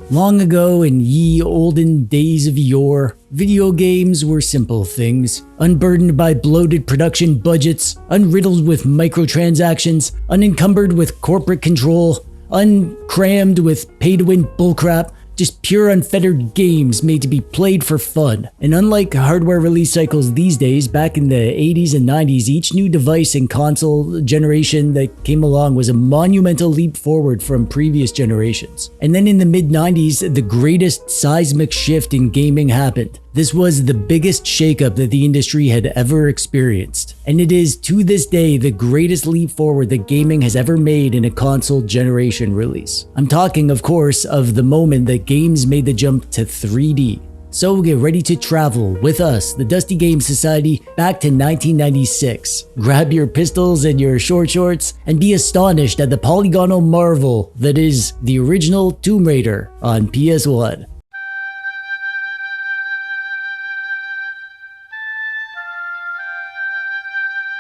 Long ago, in ye olden days of yore, video games were simple things, unburdened by bloated production budgets, unriddled with microtransactions, unencumbered with corporate control, uncrammed with pay-to-win bullcrap, just pure unfettered games made to be played for fun. And unlike hardware release cycles these days, back in the 80s and 90s, each new device and console generation that came along was a monumental leap forward from previous generations. And then in the mid-90s, the greatest seismic shift in gaming happened. This was the biggest shakeup that the industry had ever experienced, and it is to this day the greatest leap forward that gaming has ever made in a console generation release. I'm talking, of course, of the moment that games made the jump to 3D. So get ready to travel with us, the Dusty Game Society, back to 1996. Grab your pistols and your short shorts and be astonished at the polygonal marvel that is the original Tomb Raider on PS1.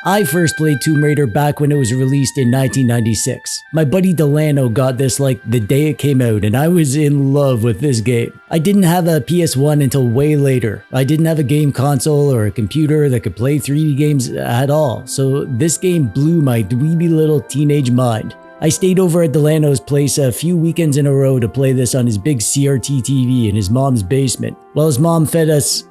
I first played Tomb Raider back when it was released in 1996. My buddy Delano got this like the day it came out, and I was in love with this game. I didn't have a PS1 until way later. I didn't have a game console or a computer that could play 3D games at all, so this game blew my dweeby little teenage mind. I stayed over at Delano's place a few weekends in a row to play this on his big CRT TV in his mom's basement, while his mom fed us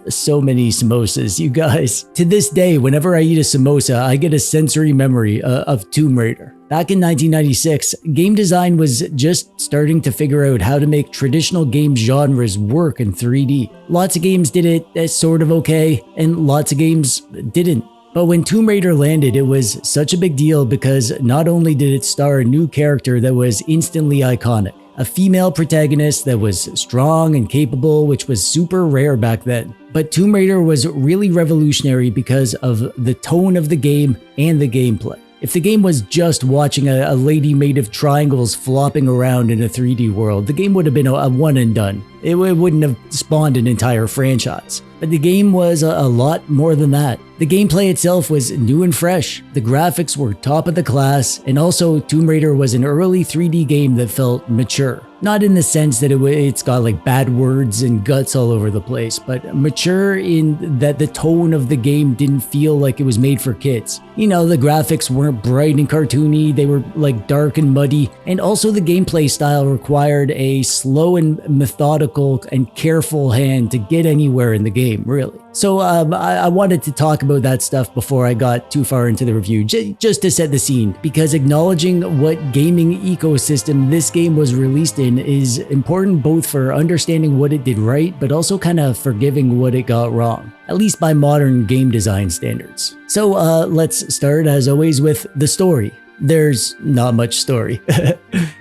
so many samosas, you guys. To this day, whenever I eat a samosa, I get a sensory memory of Tomb Raider. Back in 1996, game design was just starting to figure out how to make traditional game genres work in 3D. Lots of games did it sort of okay, and lots of games didn't. But when Tomb Raider landed, it was such a big deal because not only did it star a new character that was instantly iconic, a female protagonist that was strong and capable, which was super rare back then, but Tomb Raider was really revolutionary because of the tone of the game and the gameplay. If the game was just watching a lady made of triangles flopping around in a 3D world, the game would have been a one and done. It wouldn't have spawned an entire franchise. But the game was a lot more than that. The gameplay itself was new and fresh, the graphics were top of the class, and also Tomb Raider was an early 3D game that felt mature. Not in the sense that it's got like bad words and guts all over the place, but mature in that the tone of the game didn't feel like it was made for kids. You know, the graphics weren't bright and cartoony, they were like dark and muddy, and also the gameplay style required a slow and methodical and careful hand to get anywhere in the game, really. So I wanted to talk about that stuff before I got too far into the review, just to set the scene, because acknowledging what gaming ecosystem this game was released in is important both for understanding what it did right, but also kind of forgiving what it got wrong, at least by modern game design standards. So let's start, as always, with the story. There's not much story.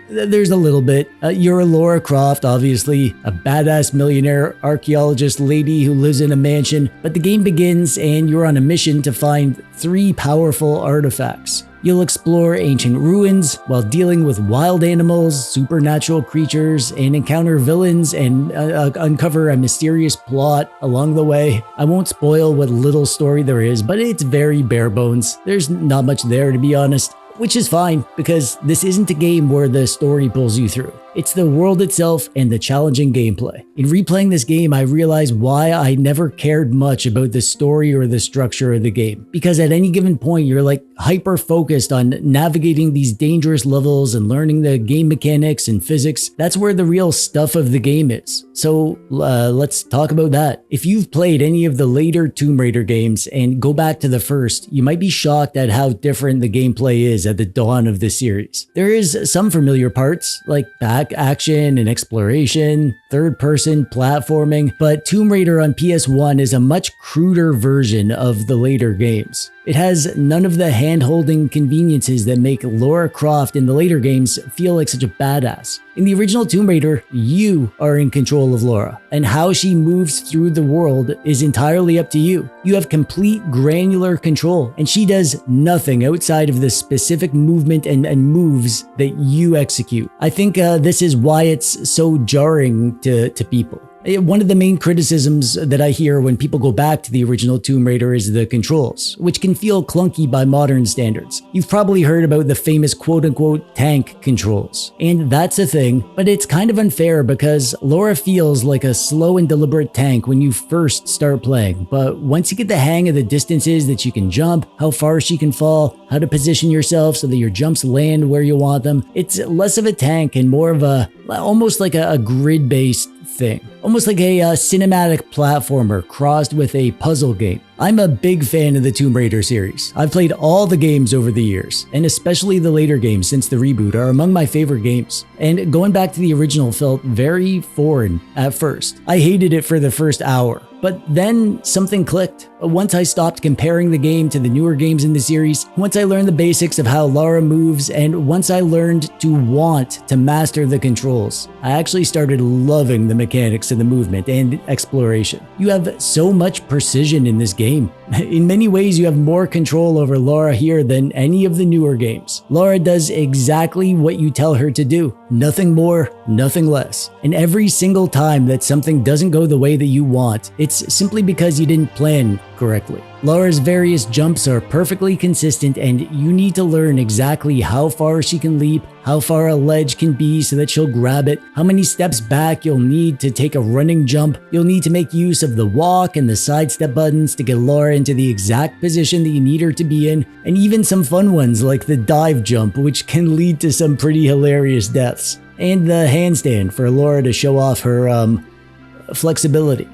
There's a little bit. You're Lara Croft, obviously, a badass millionaire archaeologist lady who lives in a mansion, but the game begins and you're on a mission to find 3 powerful artifacts. You'll explore ancient ruins while dealing with wild animals, supernatural creatures, and encounter villains and uncover a mysterious plot along the way. I won't spoil what little story there is, but it's very bare bones. There's not much there, to be honest. Which is fine, because this isn't a game where the story pulls you through. It's the world itself and the challenging gameplay. In replaying this game, I realized why I never cared much about the story or the structure of the game. Because at any given point, you're like hyper focused on navigating these dangerous levels and learning the game mechanics and physics. That's where the real stuff of the game is. So let's talk about that. If you've played any of the later Tomb Raider games and go back to the first, you might be shocked at how different the gameplay is at the dawn of the series. There is some familiar parts, like back action and exploration, third-person platforming, but Tomb Raider on PS1 is a much cruder version of the later games. It has none of the hand-holding conveniences that make Lara Croft in the later games feel like such a badass. In the original Tomb Raider, you are in control of Lara, and how she moves through the world is entirely up to you. You have complete granular control, and she does nothing outside of the specific movement and moves that you execute. I think this is why it's so jarring to people. One of the main criticisms that I hear when people go back to the original Tomb Raider is the controls, which can feel clunky by modern standards. You've probably heard about the famous quote-unquote tank controls, and that's a thing, but it's kind of unfair because Lara feels like a slow and deliberate tank when you first start playing, but once you get the hang of the distances that you can jump, how far she can fall, how to position yourself so that your jumps land where you want them, it's less of a tank and more of almost like a grid-based thing. Almost like a cinematic platformer crossed with a puzzle game. I'm a big fan of the Tomb Raider series. I've played all the games over the years, and especially the later games since the reboot are among my favorite games. And going back to the original felt very foreign at first. I hated it for the first hour, but then something clicked. Once I stopped comparing the game to the newer games in the series, once I learned the basics of how Lara moves, and once I learned to want to master the controls, I actually started loving the mechanics of the movement and exploration. You have so much precision in this game. In many ways, you have more control over Lara here than any of the newer games. Lara does exactly what you tell her to do. Nothing more, nothing less. And every single time that something doesn't go the way that you want, it's simply because you didn't plan correctly. Lara's various jumps are perfectly consistent, and you need to learn exactly how far she can leap, how far a ledge can be so that she'll grab it, how many steps back you'll need to take a running jump. You'll need to make use of the walk and the sidestep buttons to get Lara into the exact position that you need her to be in, and even some fun ones like the dive jump, which can lead to some pretty hilarious deaths, and the handstand for Lara to show off her flexibility.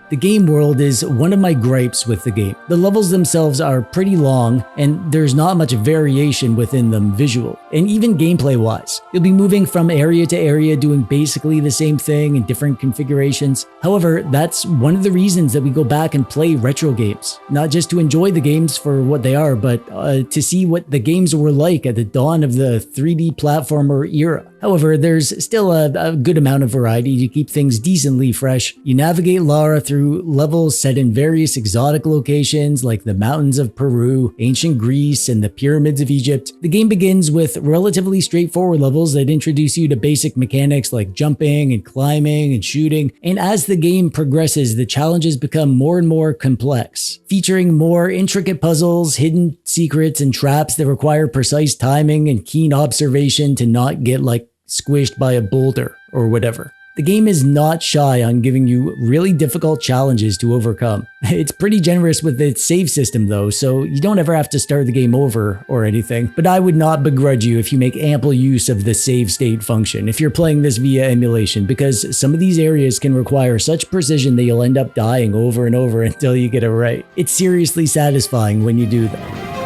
The game world is one of my gripes with the game. The levels themselves are pretty long, and there's not much variation within them visual, and even gameplay-wise. You'll be moving from area to area doing basically the same thing in different configurations. However, that's one of the reasons that we go back and play retro games. Not just to enjoy the games for what they are, but to see what the games were like at the dawn of the 3D platformer era. However, there's still a good amount of variety to keep things decently fresh. You navigate Lara through levels set in various exotic locations like the mountains of Peru, ancient Greece, and the pyramids of Egypt. The game begins with relatively straightforward levels that introduce you to basic mechanics like jumping and climbing and shooting, and as the game progresses, the challenges become more and more complex, featuring more intricate puzzles, hidden secrets, and traps that require precise timing and keen observation to not get squished by a boulder or whatever. The game is not shy on giving you really difficult challenges to overcome. It's pretty generous with its save system though, so you don't ever have to start the game over or anything, but I would not begrudge you if you make ample use of the save state function if you're playing this via emulation, because some of these areas can require such precision that you'll end up dying over and over until you get it right. It's seriously satisfying when you do that.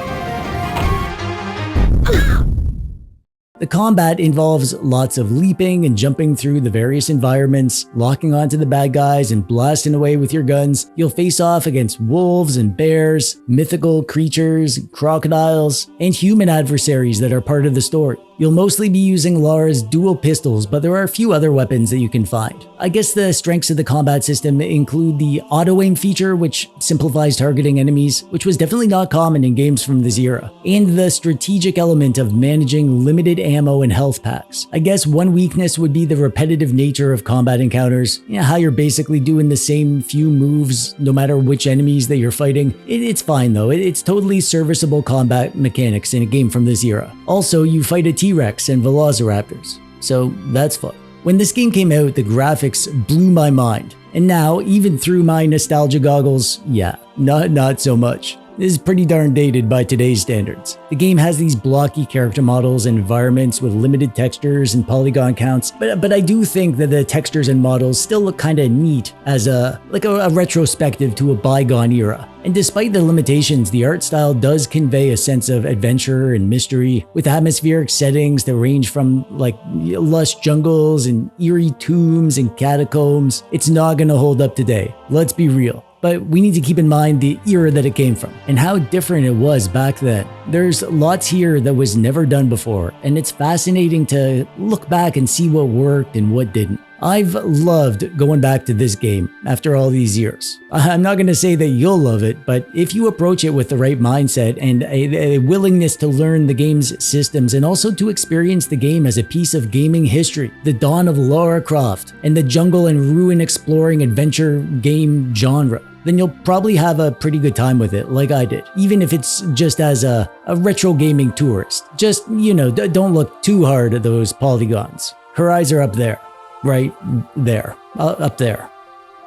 The combat involves lots of leaping and jumping through the various environments, locking onto the bad guys and blasting away with your guns. You'll face off against wolves and bears, mythical creatures, crocodiles, and human adversaries that are part of the story. You'll mostly be using Lara's dual pistols, but there are a few other weapons that you can find. I guess the strengths of the combat system include the auto-aim feature, which simplifies targeting enemies, which was definitely not common in games from this era, and the strategic element of managing limited ammo and health packs. I guess one weakness would be the repetitive nature of combat encounters, how you're basically doing the same few moves no matter which enemies that you're fighting. It's fine though, it's totally serviceable combat mechanics in a game from this era. Also, you fight a T-Rex and Velociraptors, so that's fun. When this game came out, the graphics blew my mind, and now, even through my nostalgia goggles, yeah, not so much. This is pretty darn dated by today's standards. The game has these blocky character models and environments with limited textures and polygon counts, but I do think that the textures and models still look kinda neat as a retrospective to a bygone era. And despite the limitations, the art style does convey a sense of adventure and mystery, with atmospheric settings that range from lush jungles and eerie tombs and catacombs. It's not gonna hold up today, let's be real. But we need to keep in mind the era that it came from and how different it was back then. There's lots here that was never done before, and it's fascinating to look back and see what worked and what didn't. I've loved going back to this game after all these years. I'm not going to say that you'll love it, but if you approach it with the right mindset and a willingness to learn the game's systems and also to experience the game as a piece of gaming history, the dawn of Lara Croft and the jungle and ruin exploring adventure game genre, then you'll probably have a pretty good time with it like I did, even if it's just as a retro gaming tourist. Just, don't look too hard at those polygons. Her eyes are up there. Right there. Up there.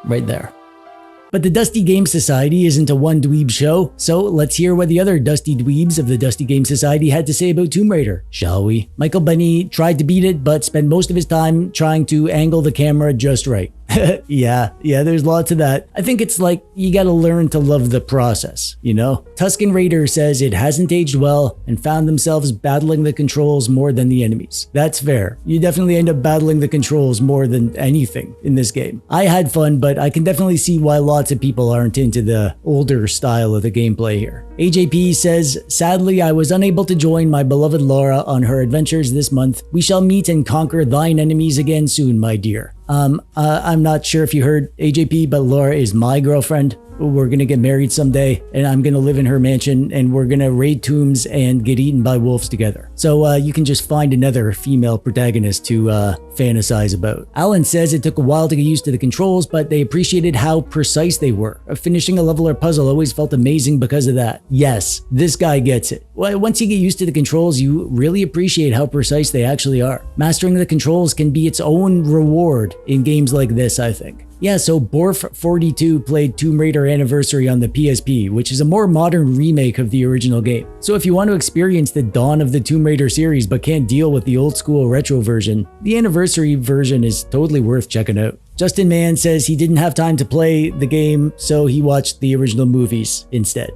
Right there. But the Dusty Game Society isn't a one dweeb show, so let's hear what the other Dusty Dweebs of the Dusty Game Society had to say about Tomb Raider, shall we? Michael Benny tried to beat it, but spent most of his time trying to angle the camera just right. Yeah, there's lots of that. I think it's like you gotta learn to love the process, Tuscan Raider says it hasn't aged well and found themselves battling the controls more than the enemies. That's fair. You definitely end up battling the controls more than anything in this game. I had fun, but I can definitely see why lots of people aren't into the older style of the gameplay here. AJP says, sadly, I was unable to join my beloved Lara on her adventures this month. We shall meet and conquer thine enemies again soon, my dear. I'm not sure if you heard AJP, but Laura is my girlfriend. We're gonna get married someday, and I'm gonna live in her mansion, and we're gonna raid tombs and get eaten by wolves together. So you can just find another female protagonist to fantasize about. Alan says it took a while to get used to the controls, but they appreciated how precise they were. Finishing a level or puzzle always felt amazing because of that. Yes, this guy gets it. Once you get used to the controls, you really appreciate how precise they actually are. Mastering the controls can be its own reward in games like this, I think. Yeah, so Borf42 played Tomb Raider Anniversary on the PSP, which is a more modern remake of the original game. So if you want to experience the dawn of the Tomb Raider series but can't deal with the old school retro version, the Anniversary version is totally worth checking out. Justin Mann says he didn't have time to play the game, so he watched the original movies instead.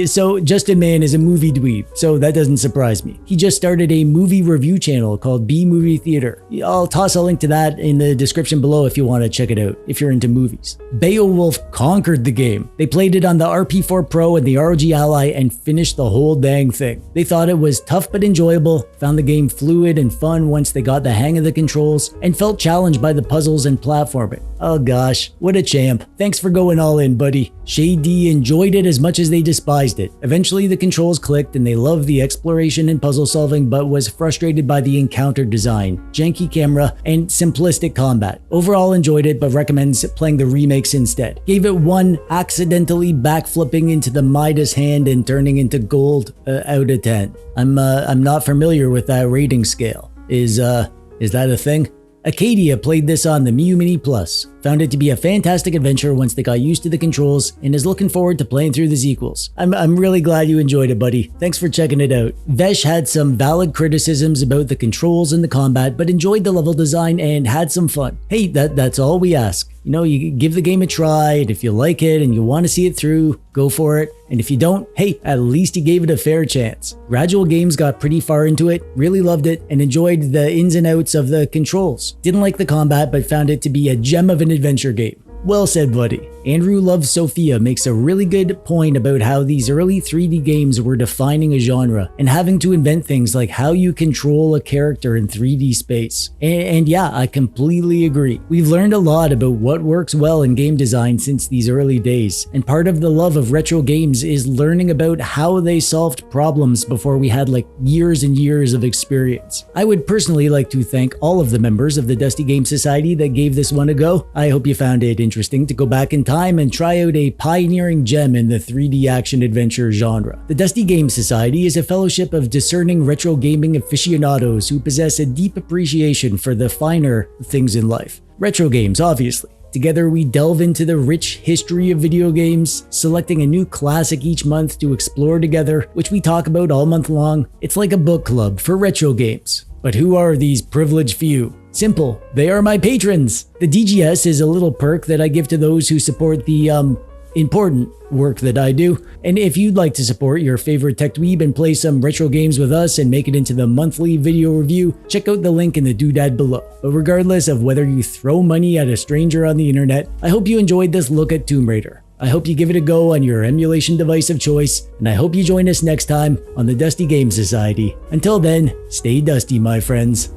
So Justin Mann is a movie dweeb, so that doesn't surprise me. He just started a movie review channel called B Movie Theater. I'll toss a link to that in the description below if you want to check it out, if you're into movies. Beowulf conquered the game. They played it on the RP4 Pro and the ROG Ally and finished the whole dang thing. They thought it was tough but enjoyable, found the game fluid and fun once they got the hang of the controls, and felt challenged by the puzzles and platforming. Oh gosh, what a champ. Thanks for going all in, buddy. Shady enjoyed it as much as they despised it. Eventually the controls clicked and they loved the exploration and puzzle solving, but was frustrated by the encounter design, janky camera, and simplistic combat. Overall enjoyed it, but recommends playing the remakes instead. Gave it 1 accidentally backflipping into the Midas hand and turning into gold out of 10. I'm not familiar with that rating scale. Is that a thing? Acadia played this on the Miu Mini Plus, found it to be a fantastic adventure once they got used to the controls, and is looking forward to playing through the sequels. I'm really glad you enjoyed it, buddy. Thanks for checking it out. Vesh had some valid criticisms about the controls and the combat, but enjoyed the level design and had some fun. Hey, that's all we ask. You give the game a try, and if you like it and you want to see it through, go for it. And if you don't, hey, at least you gave it a fair chance. Gradual Games got pretty far into it, really loved it, and enjoyed the ins and outs of the controls. Didn't like the combat, but found it to be a gem of an adventure game. Well said, buddy. Andrew Loves Sophia makes a really good point about how these early 3D games were defining a genre and having to invent things like how you control a character in 3D space. And yeah, I completely agree. We've learned a lot about what works well in game design since these early days, and part of the love of retro games is learning about how they solved problems before we had years and years of experience. I would personally like to thank all of the members of the Dusty Game Society that gave this one a go. I hope you found it interesting to go back in time and try out a pioneering gem in the 3D action adventure genre. The Dusty Game Society is a fellowship of discerning retro gaming aficionados who possess a deep appreciation for the finer things in life. Retro games, obviously. Together we delve into the rich history of video games, selecting a new classic each month to explore together, which we talk about all month long. It's like a book club for retro games. But who are these privileged few? Simple, they are my patrons. The DGS is a little perk that I give to those who support the important work that I do. And if you'd like to support your favorite TechDweeb and play some retro games with us and make it into the monthly video review, check out the link in the doodad below. But regardless of whether you throw money at a stranger on the internet, I hope you enjoyed this look at Tomb Raider. I hope you give it a go on your emulation device of choice, and I hope you join us next time on the Dusty Game Society. Until then, stay dusty, my friends.